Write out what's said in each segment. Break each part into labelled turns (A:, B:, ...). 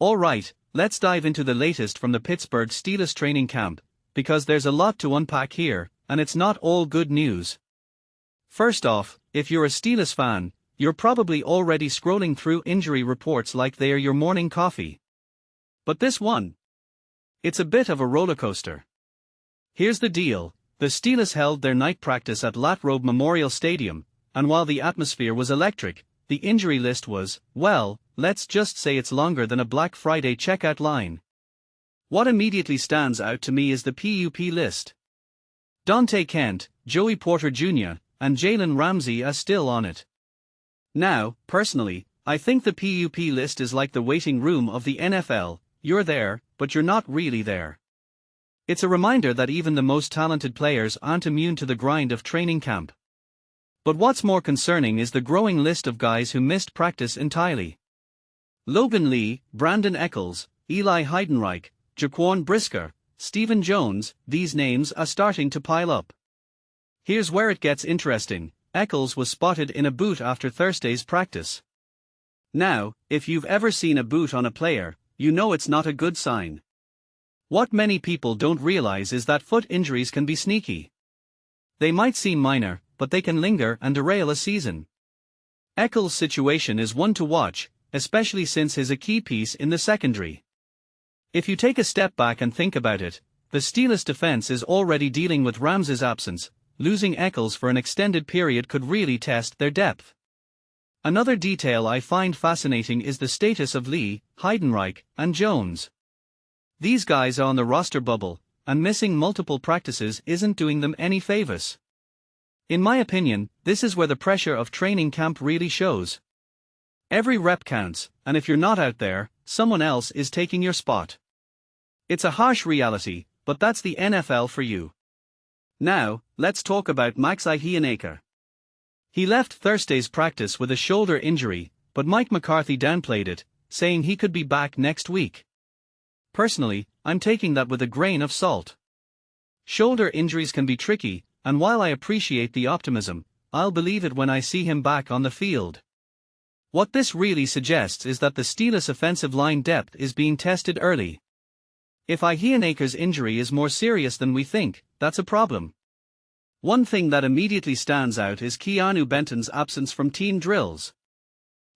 A: Alright, let's dive into the latest from the Pittsburgh Steelers training camp, because there's a lot to unpack here, and it's not all good news. First off, if you're a Steelers fan, you're probably already scrolling through injury reports like they're your morning coffee. But this one? It's a bit of a rollercoaster. Here's the deal, the Steelers held their night practice at Latrobe Memorial Stadium, and while the atmosphere was electric, the injury list was, well, let's just say it's longer than a Black Friday checkout line. What immediately stands out to me is the PUP list. Donte Kent, Joey Porter Jr., and Jalen Ramsey are still on it. Now, personally, I think the PUP list is like the waiting room of the NFL, you're there, but you're not really there. It's a reminder that even the most talented players aren't immune to the grind of training camp. But what's more concerning is the growing list of guys who missed practice entirely. Logan Lee, Brandin Echols, Eli Heidenreich, Jaquan Brisker, Stephen Jones, these names are starting to pile up. Here's where it gets interesting. Echols was spotted in a boot after Thursday's practice. Now, if you've ever seen a boot on a player, you know it's not a good sign. What many people don't realize is that foot injuries can be sneaky. They might seem minor, but they can linger and derail a season. Echols' situation is one to watch, especially since he's a key piece in the secondary. If you take a step back and think about it, the Steelers' defense is already dealing with Ramsey's absence. Losing Echols for an extended period could really test their depth. Another detail I find fascinating is the status of Lee, Heidenreich, and Jones. These guys are on the roster bubble, and missing multiple practices isn't doing them any favors. In my opinion, this is where the pressure of training camp really shows. Every rep counts, and if you're not out there, someone else is taking your spot. It's a harsh reality, but that's the NFL for you. Now, let's talk about Max Iheanachor. He left Thursday's practice with a shoulder injury, but Mike McCarthy downplayed it, saying he could be back next week. Personally, I'm taking that with a grain of salt. Shoulder injuries can be tricky, and while I appreciate the optimism, I'll believe it when I see him back on the field. What this really suggests is that the Steelers' offensive line depth is being tested early. If Iheanachor's injury is more serious than we think, that's a problem. One thing that immediately stands out is Keanu Benton's absence from team drills.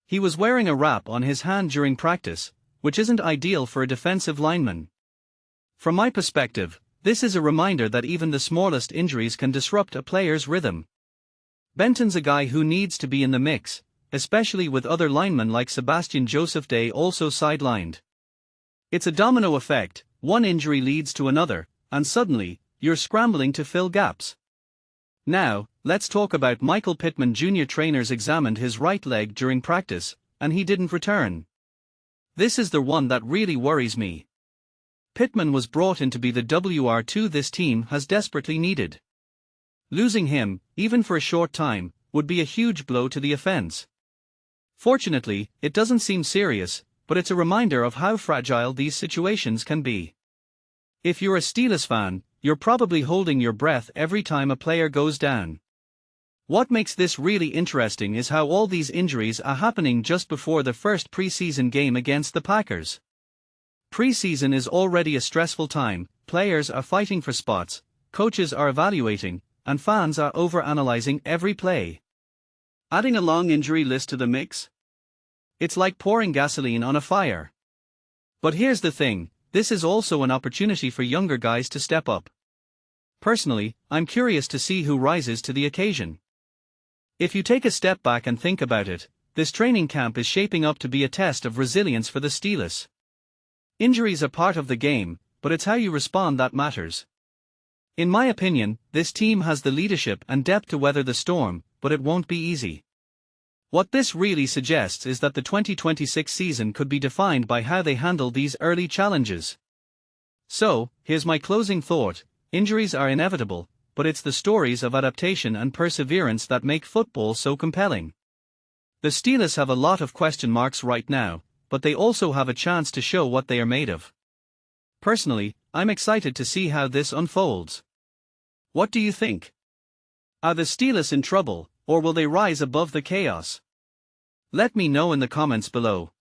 A: He was wearing a wrap on his hand during practice, which isn't ideal for a defensive lineman. From my perspective, this is a reminder that even the smallest injuries can disrupt a player's rhythm. Benton's a guy who needs to be in the mix, especially with other linemen like Sebastian Day also sidelined. It's a domino effect, one injury leads to another, and suddenly, you're scrambling to fill gaps. Now, let's talk about Michael Pittman Jr. Trainers examined his right leg during practice, and he didn't return. This is the one that really worries me. Pittman was brought in to be the WR2 this team has desperately needed. Losing him, even for a short time, would be a huge blow to the offense. Fortunately, it doesn't seem serious, but it's a reminder of how fragile these situations can be. If you're a Steelers fan, you're probably holding your breath every time a player goes down. What makes this really interesting is how all these injuries are happening just before the first preseason game against the Packers. Preseason is already a stressful time, players are fighting for spots, coaches are evaluating, and fans are overanalyzing every play. Adding a long injury list to the mix? It's like pouring gasoline on a fire. But here's the thing, this is also an opportunity for younger guys to step up. Personally, I'm curious to see who rises to the occasion. If you take a step back and think about it, this training camp is shaping up to be a test of resilience for the Steelers. Injuries are part of the game, but it's how you respond that matters. In my opinion, this team has the leadership and depth to weather the storm, but it won't be easy. What this really suggests is that the 2026 season could be defined by how they handle these early challenges. So, here's my closing thought, injuries are inevitable, but it's the stories of adaptation and perseverance that make football so compelling. The Steelers have a lot of question marks right now, but they also have a chance to show what they are made of. Personally, I'm excited to see how this unfolds. What do you think? Are the Steelers in trouble, or will they rise above the chaos? Let me know in the comments below.